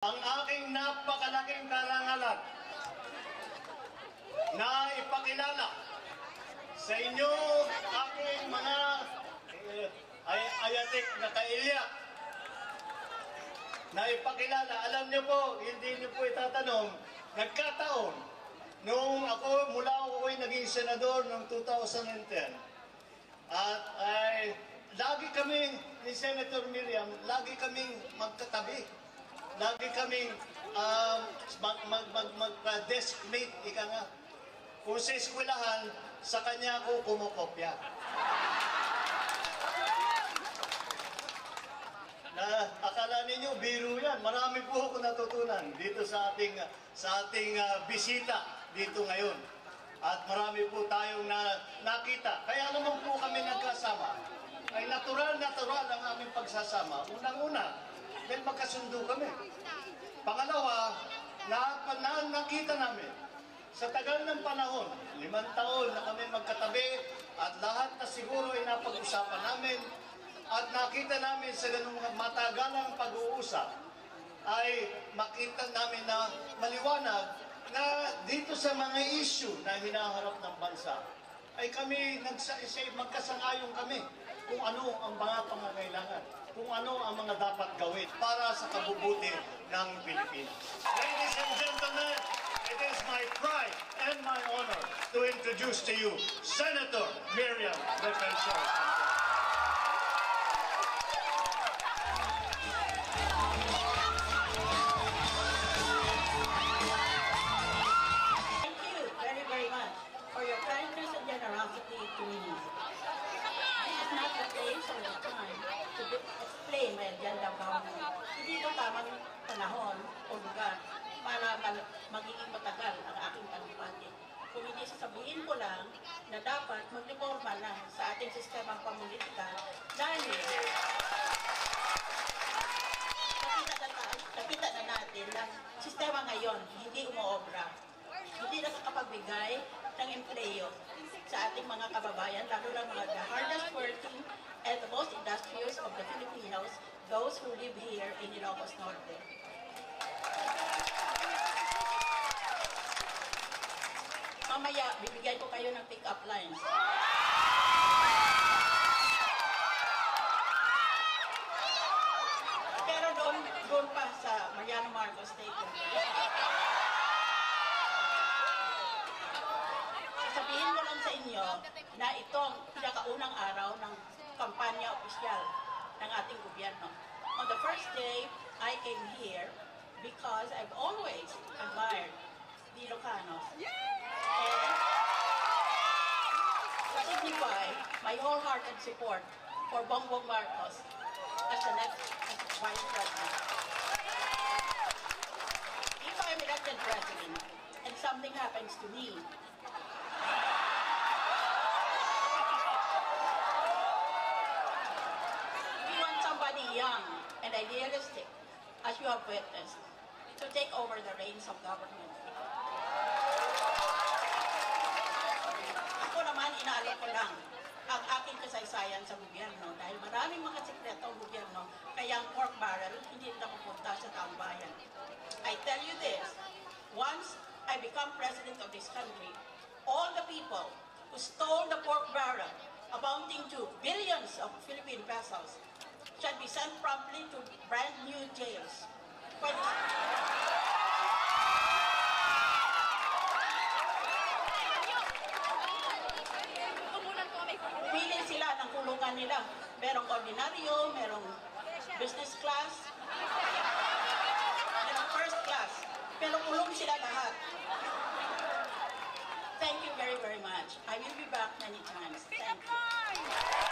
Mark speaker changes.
Speaker 1: Ang aking napakalaking karangalan na ipakilala sa inyo aking mga ayatik na kailya na ipakilala. Alam niyo po, hindi niyo po itatanong, nagkataon nung mula ako ay naging senador noong 2010 at lagi kami ni Senator Miriam, lagi kaming magkatabi. Lagi kaming mag-deskmate, ika nga. Kung sa eskwelahan, sa kanya ako kumukopya. Akala ninyo, biro yan. Marami po ako natutunan dito sa ating bisita dito ngayon. At marami po tayong nakita. Kaya naman po kami nagkasama. Ay natural ang aming pagsasama. Unang-una, dahil magkasundo kami. Pangalawa, nakita namin, sa tagal ng panahon, 5 taon na kami magkatabi, at lahat na siguro ay napag-usapan namin, at nakita namin sa ganung matagalang pag-uusap, ay makita namin na maliwanag na dito sa mga issue na hinaharap ng bansa, ay kami magkasangayon kami kung ano ang mga pangangailangan, kung ano ang mga dapat gawin para sa kabubuti ng Pilipinas. Ladies and gentlemen, it is my pride and my honor to introduce to you Senator Miriam Defensor.
Speaker 2: Thank you very, very much for your kindness and generosity to me. This is not the place or the time to explain my agenda about me. Hindi ito tamang panahon o lugar para magiging matagal ang aking talumpati. Kung hindi sasabihin ko lang na dapat magreforma na sa ating sistema pamumulitika dahil nakita na natin na sistema ngayon hindi umuobra. Hindi nakakapagbigay ng empleo sa ating mga kababayan, lalo na mga the hardest working and the most industrious of the Filipinos, those who live here in Ilocos Norte. Mamaya, bibigyan ko kayo ng pick-up lines. Pero doon pa sa Mariano Marcos Stadium. Sabihin ko lang sa inyo na ito ang pinakaunang araw ng kampanya opisyal ng ating gobyerno. On the first day, I came here because I've always admired the Ilocanos. And to signify my wholehearted support for Bongbong Marcos as the next Vice President. If I'm elected President and something happens to me, young and idealistic, as you have witnessed, to take over the reins of government. Ako naman, inaalok ko lang ang aking kasaysayan sa gobyerno dahil maraming mga sikreto ang gobyerno, kaya ang pork barrel hindi na pupunta sa taong bayan. I tell you this, once I become president of this country, all the people who stole the pork barrel amounting to billions of Philippine pesos shall be sent promptly to brand new jails. Pili sila ng kulungan nila. Merong ordinaryo, merong business class, merong first class. Pero kulong sila lahat. Thank you very, very much. I will be back many times. Thank you.